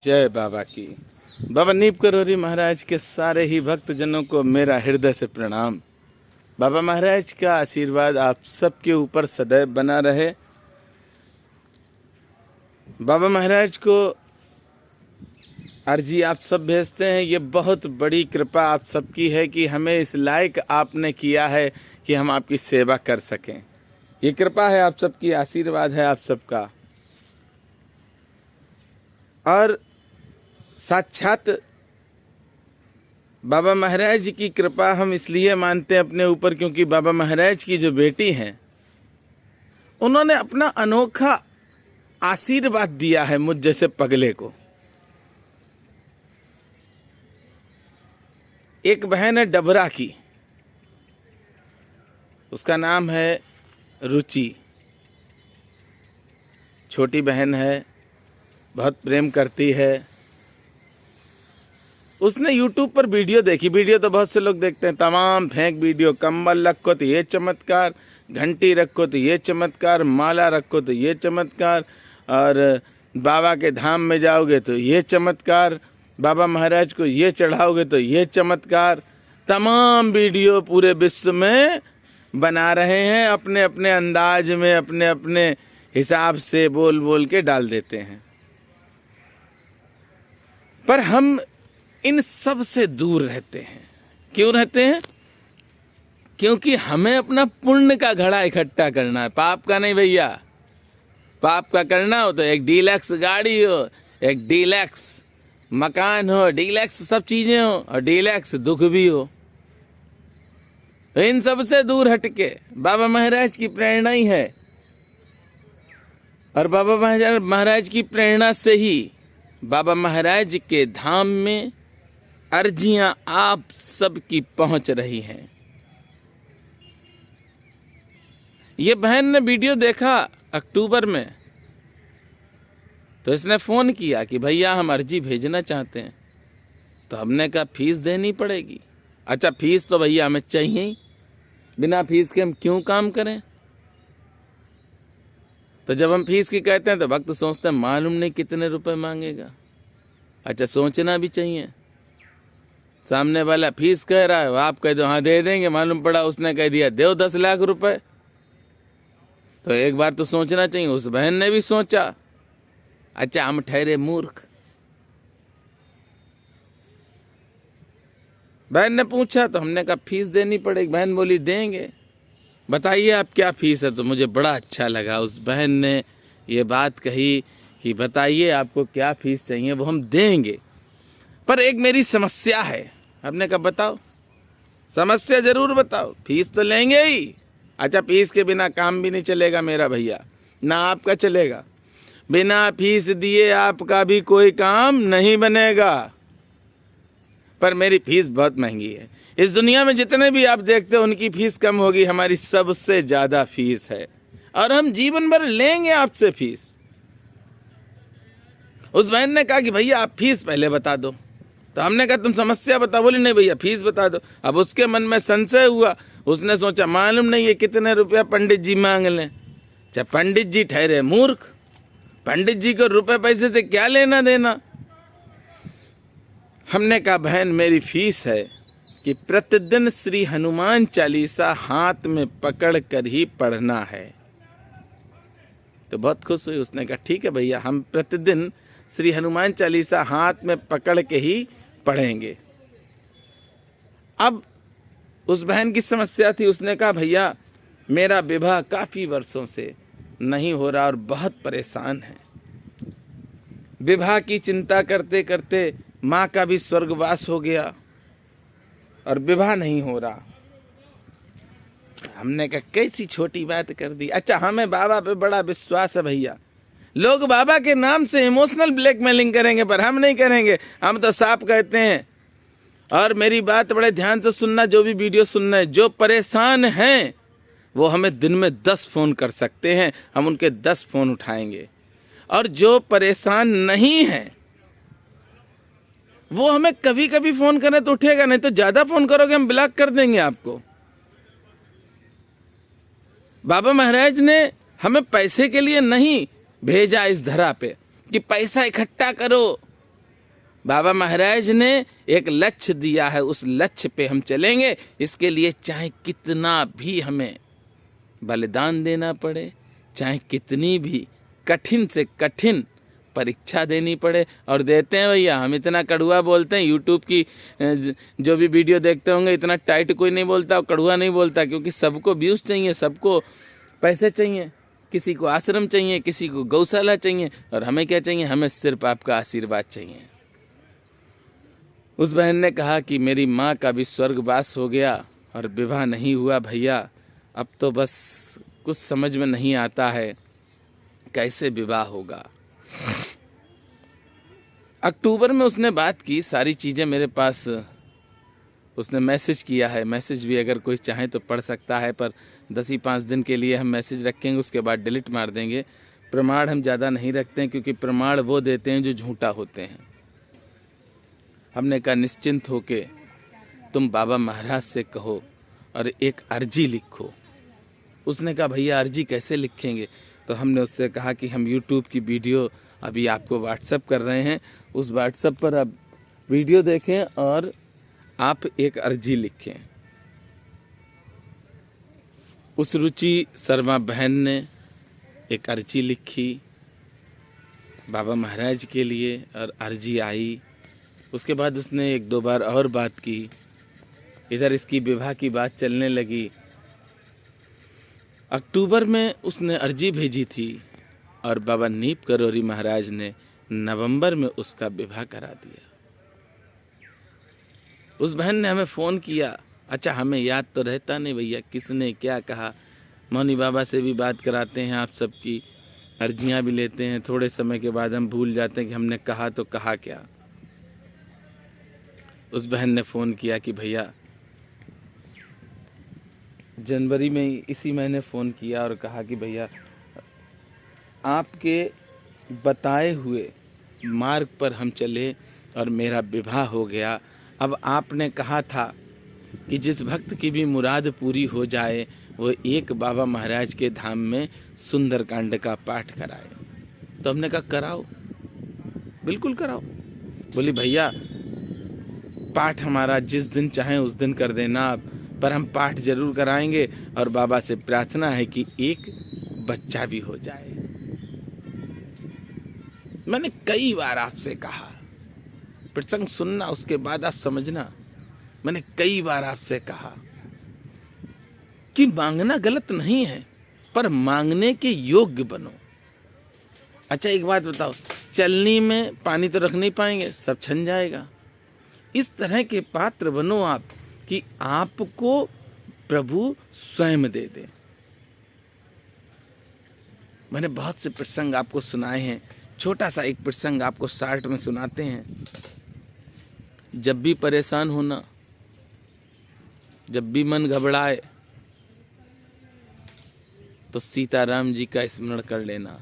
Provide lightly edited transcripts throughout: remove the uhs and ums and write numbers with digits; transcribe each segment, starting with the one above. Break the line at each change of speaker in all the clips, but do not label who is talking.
जय बाबा की। बाबा नीप करोरी महाराज के सारे ही भक्त जनों को मेरा हृदय से प्रणाम। बाबा महाराज का आशीर्वाद आप सबके ऊपर सदैव बना रहे। बाबा महाराज को अर्जी आप सब भेजते हैं, ये बहुत बड़ी कृपा आप सबकी है कि हमें इस लायक आपने किया है कि हम आपकी सेवा कर सकें। ये कृपा है आप सबकी, आशीर्वाद है आप सबका। और साक्षात बाबा महाराज की कृपा हम इसलिए मानते हैं अपने ऊपर क्योंकि बाबा महाराज की जो बेटी हैं उन्होंने अपना अनोखा आशीर्वाद दिया है मुझ जैसे पगले को। एक बहन है डबरा की, उसका नाम है रुचि। छोटी बहन है, बहुत प्रेम करती है। उसने YouTube पर वीडियो देखी। वीडियो तो बहुत से लोग देखते हैं, तमाम फेंक वीडियो। कंबल रखो तो ये चमत्कार, घंटी रखो तो ये चमत्कार, माला रखो तो ये चमत्कार, और बाबा के धाम में जाओगे तो ये चमत्कार, बाबा महाराज को ये चढ़ाओगे तो ये चमत्कार। तमाम वीडियो पूरे विश्व में बना रहे हैं, अपने अपने अंदाज में, अपने अपने हिसाब से बोल बोल के डाल देते हैं। पर हम इन सब से दूर रहते हैं। क्यों रहते हैं? क्योंकि हमें अपना पुण्य का घड़ा इकट्ठा करना है, पाप का नहीं भैया। पाप का करना हो तो एक डीलक्स गाड़ी हो, एक डीलक्स मकान हो, डीलक्स सब चीजें हो, और डीलक्स दुख भी हो। तो इन सब से दूर हटके बाबा महाराज की प्रेरणा ही है, और बाबा महाराज की प्रेरणा से ही बाबा महाराज के धाम में अर्जियां आप सबकी पहुंच रही हैं। ये बहन ने वीडियो देखा अक्टूबर में, तो इसने फ़ोन किया कि भैया हम अर्जी भेजना चाहते हैं। तो हमने कहा फीस देनी पड़ेगी। अच्छा, फीस तो भैया हमें चाहिए ही, बिना फीस के हम क्यों काम करें। तो जब हम फीस की कहते हैं तो भक्त सोचते हैं मालूम नहीं कितने रुपए मांगेगा। अच्छा, सोचना भी चाहिए। सामने वाला फीस कह रहा है, आप कह दो हाँ दे देंगे, मालूम पड़ा उसने कह दिया दो 10 लाख रुपए। तो एक बार तो सोचना चाहिए। उस बहन ने भी सोचा। अच्छा, हम ठहरे मूर्ख। बहन ने पूछा तो हमने कहा फीस देनी पड़ेगी। बहन बोली देंगे, बताइए आप क्या फीस है। तो मुझे बड़ा अच्छा लगा, उस बहन ने ये बात कही कि बताइए आपको क्या फीस चाहिए, वो हम देंगे। पर एक मेरी समस्या है। हमने कहा बताओ, समस्या जरूर बताओ, फीस तो लेंगे ही। अच्छा, फीस के बिना काम भी नहीं चलेगा मेरा भैया, ना आपका चलेगा। बिना फीस दिए आपका भी कोई काम नहीं बनेगा। पर मेरी फीस बहुत महंगी है। इस दुनिया में जितने भी आप देखते हो उनकी फीस कम होगी, हमारी सबसे ज़्यादा फीस है, और हम जीवन भर लेंगे आपसे फीस। उस बहन ने कहा कि भैया आप फीस पहले बता दो। तो हमने कहा तुम समस्या बताओ। बोली नहीं भैया फीस बता दो। अब उसके मन में संशय हुआ, उसने सोचा मालूम नहीं ये कितने रुपया पंडित जी मांग लें। अच्छा, पंडित जी ठहरे मूर्ख, पंडित जी को रुपए पैसे से क्या लेना देना। हमने कहा बहन मेरी फीस है कि प्रतिदिन श्री हनुमान चालीसा हाथ में पकड़ कर ही पढ़ना है। तो बहुत खुश हुई। उसने कहा ठीक है भैया, हम प्रतिदिन श्री हनुमान चालीसा हाथ में पकड़ के ही पढ़ेंगे। अब उस बहन की समस्या थी। उसने कहा भैया मेरा विवाह काफ़ी वर्षों से नहीं हो रहा और बहुत परेशान है। विवाह की चिंता करते करते माँ का भी स्वर्गवास हो गया और विवाह नहीं हो रहा। हमने कहा कैसी छोटी बात कर दी। अच्छा, हमें बाबा पे बड़ा विश्वास है भैया। लोग बाबा के नाम से इमोशनल ब्लैकमेलिंग करेंगे पर हम नहीं करेंगे। हम तो साफ कहते हैं। और मेरी बात बड़े ध्यान से सुनना, जो भी वीडियो सुनना है। जो परेशान हैं वो हमें दिन में 10 फ़ोन कर सकते हैं, हम उनके 10 फ़ोन उठाएंगे। और जो परेशान नहीं हैं वो हमें कभी कभी फ़ोन करें तो उठेगा, नहीं तो ज़्यादा फ़ोन करोगे हम ब्लॉक कर देंगे आपको। बाबा महाराज ने हमें पैसे के लिए नहीं भेजा इस धरा पे कि पैसा इकट्ठा करो बाबा महाराज ने एक लक्ष्य दिया है, उस लक्ष्य पे हम चलेंगे। इसके लिए चाहे कितना भी हमें बलिदान देना पड़े, चाहे कितनी भी कठिन से कठिन परीक्षा देनी पड़े, और देते हैं भैया। हम इतना कड़वा बोलते हैं, यूट्यूब की जो भी वीडियो देखते होंगे इतना टाइट कोई नहीं बोलता और कड़वा नहीं बोलता, क्योंकि सबको व्यूज़ चाहिए, सबको पैसे चाहिए, किसी को आश्रम चाहिए, किसी को गौशाला चाहिए, और हमें क्या चाहिए? हमें सिर्फ आपका आशीर्वाद चाहिए। उस बहन ने कहा कि मेरी माँ का भी स्वर्गवास हो गया और विवाह नहीं हुआ भैया, अब तो बस कुछ समझ में नहीं आता है कैसे विवाह होगा। अक्टूबर में उसने बात की, सारी चीज़ें मेरे पास उसने मैसेज किया है। मैसेज भी अगर कोई चाहे तो पढ़ सकता है, पर 10 ही 5 दिन के लिए हम मैसेज रखेंगे, उसके बाद डिलीट मार देंगे। प्रमाण हम ज़्यादा नहीं रखते हैं, क्योंकि प्रमाण वो देते हैं जो झूठा होते हैं। हमने कहा निश्चिंत होके तुम बाबा महाराज से कहो और एक अर्जी लिखो। उसने कहा भैया अर्जी कैसे लिखेंगे? तो हमने उससे कहा कि हम यूट्यूब की वीडियो अभी आपको व्हाट्सएप कर रहे हैं, उस व्हाट्सएप पर आप वीडियो देखें और आप एक अर्जी लिखें। उस रुचि शर्मा बहन ने एक अर्जी लिखी बाबा महाराज के लिए और अर्जी आई। उसके बाद उसने 1-2 बार और बात की, इधर इसकी विवाह की बात चलने लगी। अक्टूबर में उसने अर्जी भेजी थी और बाबा नीप करोरी महाराज ने नवंबर में उसका विवाह करा दिया। उस बहन ने हमें फ़ोन किया। अच्छा, हमें याद तो रहता नहीं भैया किसने क्या कहा। मौनी बाबा से भी बात कराते हैं, आप सबकी अर्जियां भी लेते हैं, थोड़े समय के बाद हम भूल जाते हैं कि हमने कहा तो कहा क्या। उस बहन ने फ़ोन किया कि भैया, जनवरी में इसी महीने फ़ोन किया और कहा कि भैया आपके बताए हुए मार्ग पर हम चले और मेरा विवाह हो गया। अब आपने कहा था कि जिस भक्त की भी मुराद पूरी हो जाए वो एक बाबा महाराज के धाम में सुंदरकांड का पाठ कराए। तो हमने कहा कराओ, बिल्कुल कराओ। बोली भैया पाठ हमारा जिस दिन चाहें उस दिन कर देना आप, पर हम पाठ जरूर कराएंगे और बाबा से प्रार्थना है कि एक बच्चा भी हो जाए। मैंने कई बार आपसे कहा, प्रसंग सुनना उसके बाद आप समझना। मैंने कई बार आपसे कहा कि मांगना गलत नहीं है, पर मांगने के योग्य बनो। अच्छा एक बात बताओ, चलनी में पानी तो रख नहीं पाएंगे, सब छन जाएगा। इस तरह के पात्र बनो आप कि आपको प्रभु स्वयं दे दे। मैंने बहुत से प्रसंग आपको सुनाए हैं, छोटा सा एक प्रसंग आपको शॉर्ट में सुनाते हैं। जब भी परेशान होना, जब भी मन घबराए, तो सीताराम जी का स्मरण कर लेना।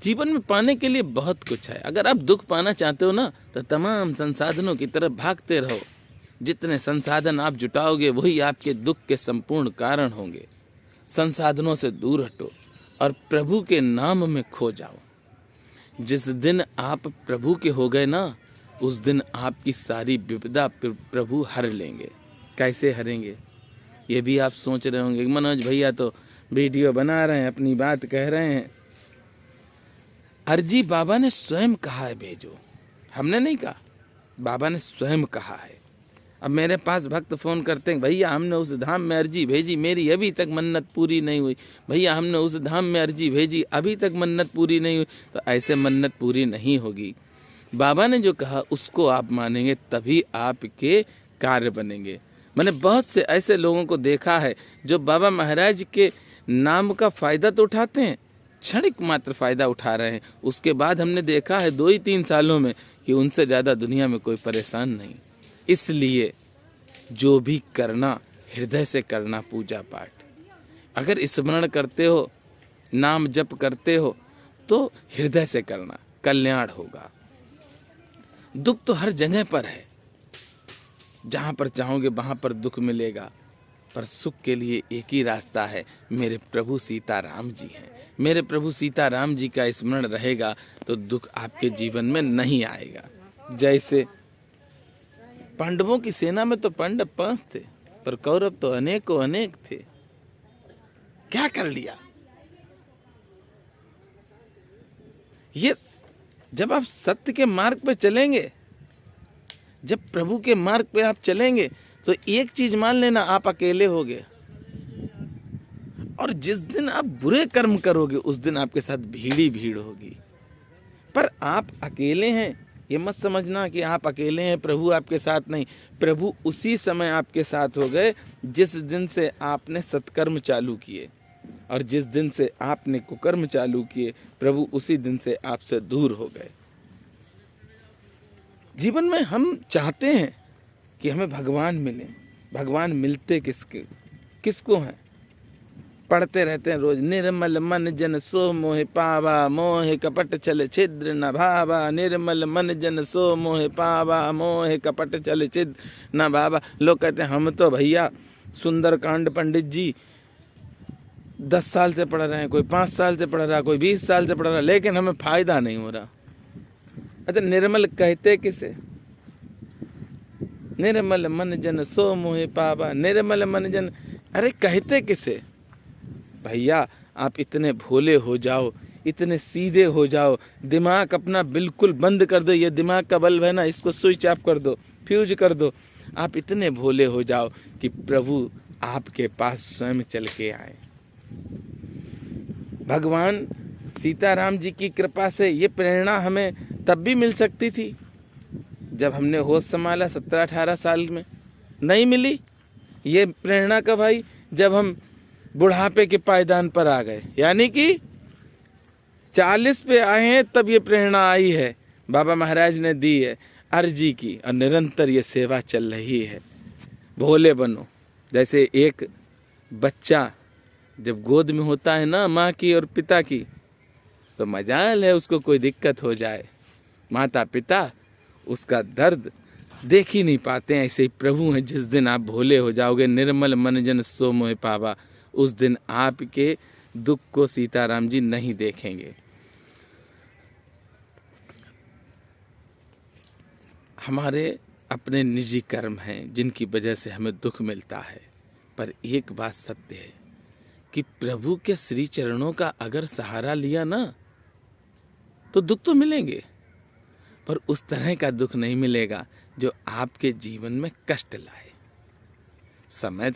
जीवन में पाने के लिए बहुत कुछ है। अगर आप दुख पाना चाहते हो ना, तो तमाम संसाधनों की तरफ भागते रहो। जितने संसाधन आप जुटाओगे वही आपके दुख के संपूर्ण कारण होंगे। संसाधनों से दूर हटो और प्रभु के नाम में खो जाओ। जिस दिन आप प्रभु के हो गए ना, उस दिन आपकी सारी विपदा प्रभु हर लेंगे। कैसे हरेंगे ये भी आप सोच रहे होंगे। मनोज भैया तो वीडियो बना रहे हैं, अपनी बात कह रहे हैं। अर्जी बाबा ने स्वयं कहा है भेजो, हमने नहीं कहा, बाबा ने स्वयं कहा है। अब मेरे पास भक्त फ़ोन करते हैं, भैया हमने उस धाम में अर्जी भेजी, मेरी अभी तक मन्नत पूरी नहीं हुई। भैया हमने उस धाम में अर्जी भेजी, अभी तक मन्नत पूरी नहीं हुई। तो ऐसे मन्नत पूरी नहीं होगी। बाबा ने जो कहा उसको आप मानेंगे तभी आपके कार्य बनेंगे। मैंने बहुत से ऐसे लोगों को देखा है जो बाबा महाराज के नाम का फ़ायदा तो उठाते हैं, क्षणिक मात्र फ़ायदा उठा रहे हैं। उसके बाद हमने देखा है 2 ही 3 सालों में कि उनसे ज़्यादा दुनिया में कोई परेशान नहीं। इसलिए जो भी करना हृदय से करना। पूजा पाठ अगर स्मरण करते हो, नाम जप करते हो, तो हृदय से करना, कल्याण होगा। दुख तो हर जगह पर है, जहाँ पर चाहोगे वहाँ पर दुख मिलेगा। पर सुख के लिए एक ही रास्ता है, मेरे प्रभु सीताराम जी हैं। मेरे प्रभु सीताराम जी का स्मरण रहेगा तो दुख आपके जीवन में नहीं आएगा। जैसे पांडवों की सेना में तो पांडव 5 थे, पर कौरव तो अनेकों अनेक थे। क्या कर लिया? ये जब आप सत्य के मार्ग पे चलेंगे, जब प्रभु के मार्ग पे आप चलेंगे, तो एक चीज मान लेना, आप अकेले होगे। और जिस दिन आप बुरे कर्म करोगे उस दिन आपके साथ भीड़ ही भीड़ होगी। पर आप अकेले हैं ये मत समझना कि आप अकेले हैं, प्रभु आपके साथ नहीं। प्रभु उसी समय आपके साथ हो गए जिस दिन से आपने सत्कर्म चालू किए, और जिस दिन से आपने कुकर्म चालू किए प्रभु उसी दिन से आपसे दूर हो गए। जीवन में हम चाहते हैं कि हमें भगवान मिले। भगवान मिलते किसको हैं? पढ़ते रहते हैं रोज, निर्मल मन जन सो मोहे पावा, मोहे कपट चले छिद्र न भावा। निर्मल मन जन सो मोहे पावा, मोहे कपट चले छिद्र न भावा। लोग कहते हैं हम तो भैया सुंदरकांड पंडित जी 10 साल से पढ़ रहे हैं, कोई 5 साल से पढ़ रहा है, कोई 20 साल से पढ़ रहा है, लेकिन हमें फायदा नहीं हो रहा। अच्छा, निर्मल कहते किसे? निर्मल मन जन सो मोहे पावा, निर्मल मन जन, अरे कहते किसे? भैया आप इतने भोले हो जाओ, इतने सीधे हो जाओ, दिमाग अपना बिल्कुल बंद कर दो। ये दिमाग का बल्ब है ना, इसको स्विच ऑफ कर दो, फ्यूज कर दो। आप इतने भोले हो जाओ कि प्रभु आपके पास स्वयं चल के आए। भगवान सीताराम जी की कृपा से ये प्रेरणा हमें तब भी मिल सकती थी जब हमने होश संभाला 17-18 साल में। नहीं मिली ये प्रेरणा कब आई? जब हम बुढ़ापे के पायदान पर आ गए, यानी कि 40 पे आए हैं तब ये प्रेरणा आई है। बाबा महाराज ने दी है, अर्जी की, और निरंतर ये सेवा चल रही है। भोले बनो। जैसे एक बच्चा जब गोद में होता है ना माँ की और पिता की, तो मजाल है उसको कोई दिक्कत हो जाए, माता पिता उसका दर्द देख ही नहीं पाते हैं। ऐसे ही प्रभु हैं, जिस दिन आप भोले हो जाओगे, निर्मल मन जन सो मोहे पावा, उस दिन आपके दुख को सीताराम जी नहीं देखेंगे। हमारे अपने निजी कर्म हैं जिनकी वजह से हमें दुख मिलता है, पर एक बात सत्य है कि प्रभु के श्री चरणों का अगर सहारा लिया ना तो दुख तो मिलेंगे, पर उस तरह का दुख नहीं मिलेगा जो आपके जीवन में कष्ट लाए। समय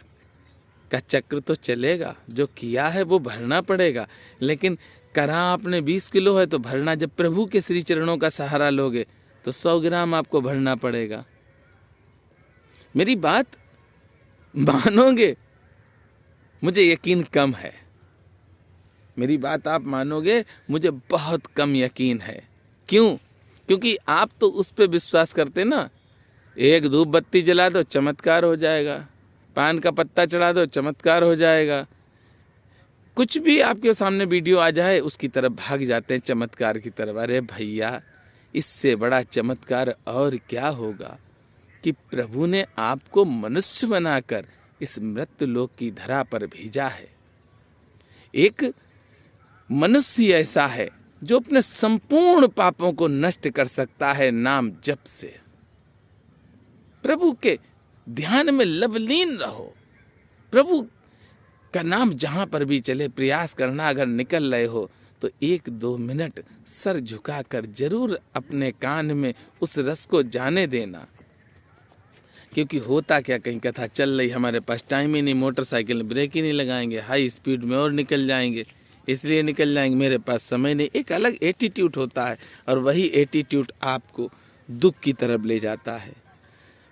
का चक्र तो चलेगा, जो किया है वो भरना पड़ेगा, लेकिन करा आपने 20 किलो है तो भरना, जब प्रभु के श्री चरणों का सहारा लोगे तो 100 ग्राम आपको भरना पड़ेगा। मेरी बात मानोगे? मुझे यकीन कम है। मेरी बात आप मानोगे? मुझे बहुत कम यकीन है। क्यों? क्योंकि आप तो उस पे विश्वास करते ना, एक धूप बत्ती जला दो चमत्कार हो जाएगा, पान का पत्ता चढ़ा दो चमत्कार हो जाएगा, कुछ भी आपके सामने वीडियो आ जाए उसकी तरफ भाग जाते हैं चमत्कार की तरफ। अरे भैया, इससे बड़ा चमत्कार और क्या होगा कि प्रभु ने आपको मनुष्य बनाकर इस मृत्यु लोक की धरा पर भेजा है। एक मनुष्य ऐसा है जो अपने संपूर्ण पापों को नष्ट कर सकता है नाम जप से। प्रभु के ध्यान में लवलीन रहो, प्रभु का नाम जहां पर भी चले प्रयास करना। अगर निकल रहे हो तो 1-2 मिनट सर झुकाकर जरूर अपने कान में उस रस को जाने देना। क्योंकि होता क्या, कहीं कथा चल रही, हमारे पास टाइम ही नहीं, मोटरसाइकिल में ब्रेक ही नहीं लगाएंगे, हाई स्पीड में और निकल जाएंगे, इसलिए निकल जाएंगे, मेरे पास समय नहीं। एक अलग एटीट्यूड होता है और वही एटीट्यूड आपको दुख की तरफ ले जाता है।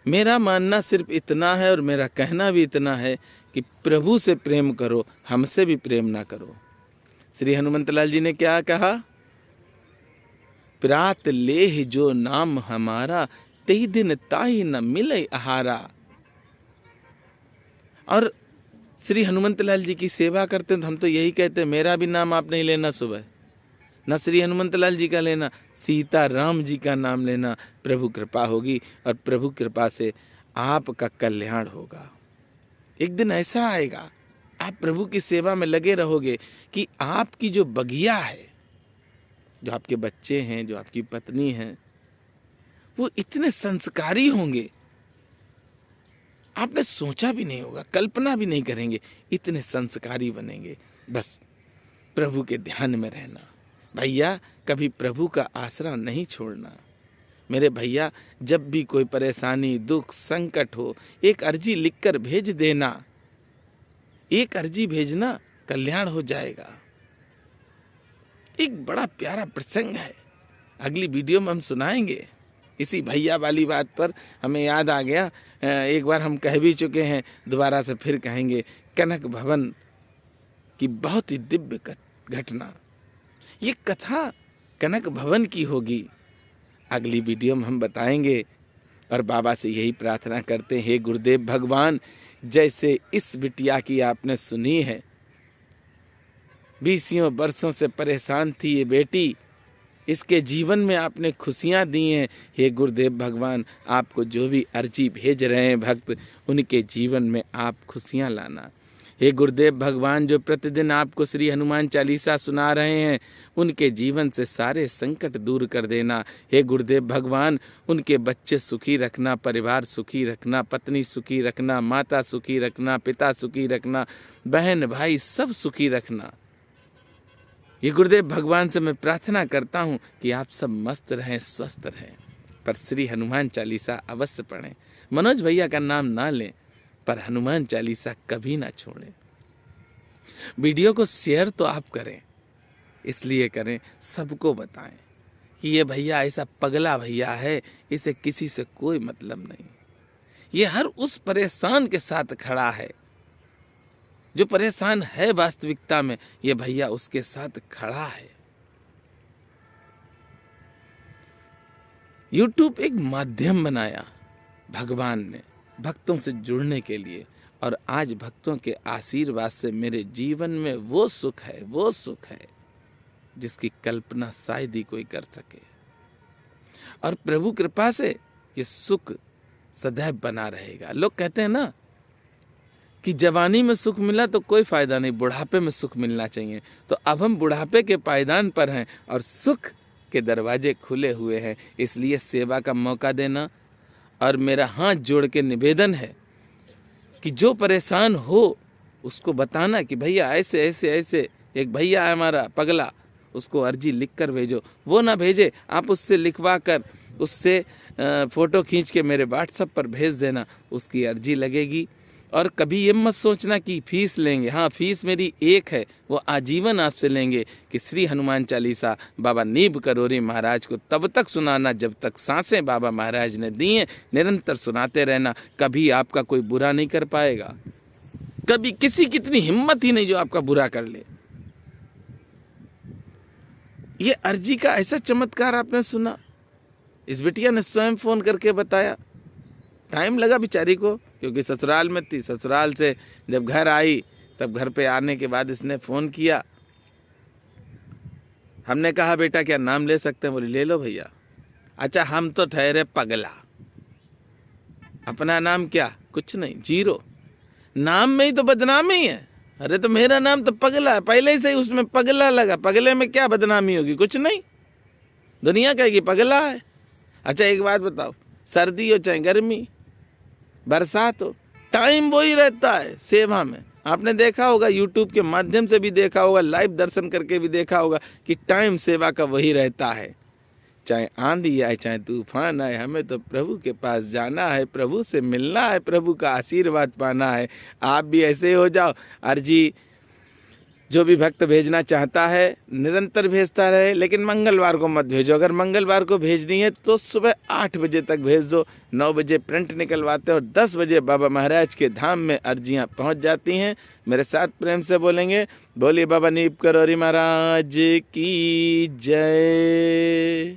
मेरा मानना सिर्फ इतना है और मेरा कहना भी इतना है कि प्रभु से प्रेम करो, हमसे भी प्रेम ना करो। श्री हनुमंत लाल जी ने क्या कहा? प्रात लेह जो नाम हमारा, तेहि दिन ताहि न मिले आहारा। और श्री हनुमंत लाल जी की सेवा करते हैं तो हम तो यही कहते हैं, मेरा भी नाम आप नहीं लेना सुबह, न श्री हनुमंत लाल जी का लेना, सीताराम जी का नाम लेना। प्रभु कृपा होगी और प्रभु कृपा से आपका कल्याण होगा। एक दिन ऐसा आएगा, आप प्रभु की सेवा में लगे रहोगे कि आपकी जो बगिया है, जो आपके बच्चे हैं, जो आपकी पत्नी है, वो इतने संस्कारी होंगे, आपने सोचा भी नहीं होगा, कल्पना भी नहीं करेंगे, इतने संस्कारी बनेंगे। बस प्रभु के ध्यान में रहना भैया, कभी प्रभु का आसरा नहीं छोड़ना। मेरे भैया, जब भी कोई परेशानी, दुख, संकट हो, एक अर्जी लिखकर भेज देना, एक अर्जी भेजना, कल्याण हो जाएगा। एक बड़ा प्यारा प्रसंग है, अगली वीडियो में हम सुनाएंगे। इसी भैया वाली बात पर हमें याद आ गया, एक बार हम कह भी चुके हैं, दोबारा से फिर कहेंगे। कनक भवन की बहुत ही दिव्य घटना, ये कथा कनक भवन की होगी, अगली वीडियो में हम बताएंगे। और बाबा से यही प्रार्थना करते हैं, हे गुरुदेव भगवान, जैसे इस बिटिया की आपने सुनी है, 20 वर्षों से परेशान थी ये बेटी, इसके जीवन में आपने खुशियां दी हैं। हे गुरुदेव भगवान, आपको जो भी अर्जी भेज रहे हैं भक्त, उनके जीवन में आप खुशियां लाना। हे गुरुदेव भगवान, जो प्रतिदिन आपको श्री हनुमान चालीसा सुना रहे हैं, उनके जीवन से सारे संकट दूर कर देना। हे गुरुदेव भगवान, उनके बच्चे सुखी रखना, परिवार सुखी रखना, पत्नी सुखी रखना, माता सुखी रखना, पिता सुखी रखना, बहन भाई सब सुखी रखना। ये गुरुदेव भगवान से मैं प्रार्थना करता हूँ कि आप सब मस्त रहें, स्वस्थ रहें। पर श्री हनुमान चालीसा अवश्य पढ़ें। मनोज भैया का नाम ना लें, पर हनुमान चालीसा कभी ना छोड़ें। वीडियो को शेयर तो आप करें, इसलिए करें, सबको बताएं कि ये भैया ऐसा पगला भैया है, इसे किसी से कोई मतलब नहीं। ये हर उस परेशान के साथ खड़ा है, जो परेशान है वास्तविकता में, ये भैया उसके साथ खड़ा है। YouTube एक माध्यम बनाया भगवान ने भक्तों से जुड़ने के लिए, और आज भक्तों के आशीर्वाद से मेरे जीवन में वो सुख है जिसकी कल्पना शायद ही कोई कर सके। और प्रभु कृपा से ये सुख सदैव बना रहेगा। लोग कहते हैं ना कि जवानी में सुख मिला तो कोई फायदा नहीं, बुढ़ापे में सुख मिलना चाहिए। तो अब हम बुढ़ापे के पायदान पर हैं और सुख के दरवाजे खुले हुए हैं, इसलिए सेवा का मौका देना। और मेरा हाथ जोड़ के निवेदन है कि जो परेशान हो उसको बताना कि भैया ऐसे ऐसे ऐसे, एक भैया है हमारा पगला, उसको अर्जी लिख कर भेजो। वो ना भेजे, आप उससे लिखवा कर, उससे फ़ोटो खींच के मेरे व्हाट्सएप पर भेज देना, उसकी अर्जी लगेगी। और कभी ये मत सोचना कि फ़ीस लेंगे। हाँ, फ़ीस मेरी एक है, वो आजीवन आपसे लेंगे कि श्री हनुमान चालीसा बाबा नीब करोरी महाराज को तब तक सुनाना जब तक सांसें बाबा महाराज ने दी हैं, निरंतर सुनाते रहना। कभी आपका कोई बुरा नहीं कर पाएगा, कभी किसी की इतनी हिम्मत ही नहीं जो आपका बुरा कर ले। ये अर्जी का ऐसा चमत्कार आपने सुना, इस बिटिया ने स्वयं फ़ोन करके बताया। टाइम लगा बेचारी को, क्योंकि ससुराल में थी। ससुराल से जब घर आई, तब घर पे आने के बाद इसने फ़ोन किया। हमने कहा बेटा क्या नाम ले सकते हैं? बोली ले लो भैया। अच्छा, हम तो ठहरे पगला, अपना नाम क्या? कुछ नहीं, जीरो। नाम में ही तो बदनामी है। अरे तो मेरा नाम तो पगला है, पहले से ही उसमें पगला लगा। पगले में क्या बदनामी होगी? कुछ नहीं, दुनिया कहेगी पगला है। अच्छा एक बात बताओ, सर्दी हो चाहे गर्मी, बरसात हो, टाइम वही रहता है सेवा में। आपने देखा होगा, YouTube के माध्यम से भी देखा होगा, लाइव दर्शन करके भी देखा होगा कि टाइम सेवा का वही रहता है। चाहे आंधी आए, चाहे तूफान आए, हमें तो प्रभु के पास जाना है, प्रभु से मिलना है, प्रभु का आशीर्वाद पाना है। आप भी ऐसे हो जाओ। अर्जी जो भी भक्त भेजना चाहता है निरंतर भेजता रहे, लेकिन मंगलवार को मत भेजो। अगर मंगलवार को भेजनी है तो सुबह 8 बजे तक भेज दो। 9 बजे प्रिंट निकलवाते हैं और 10 बजे बाबा महाराज के धाम में अर्जियां पहुंच जाती हैं। मेरे साथ प्रेम से बोलेंगे, बोलिए बाबा नीब करोरी महाराज की जय।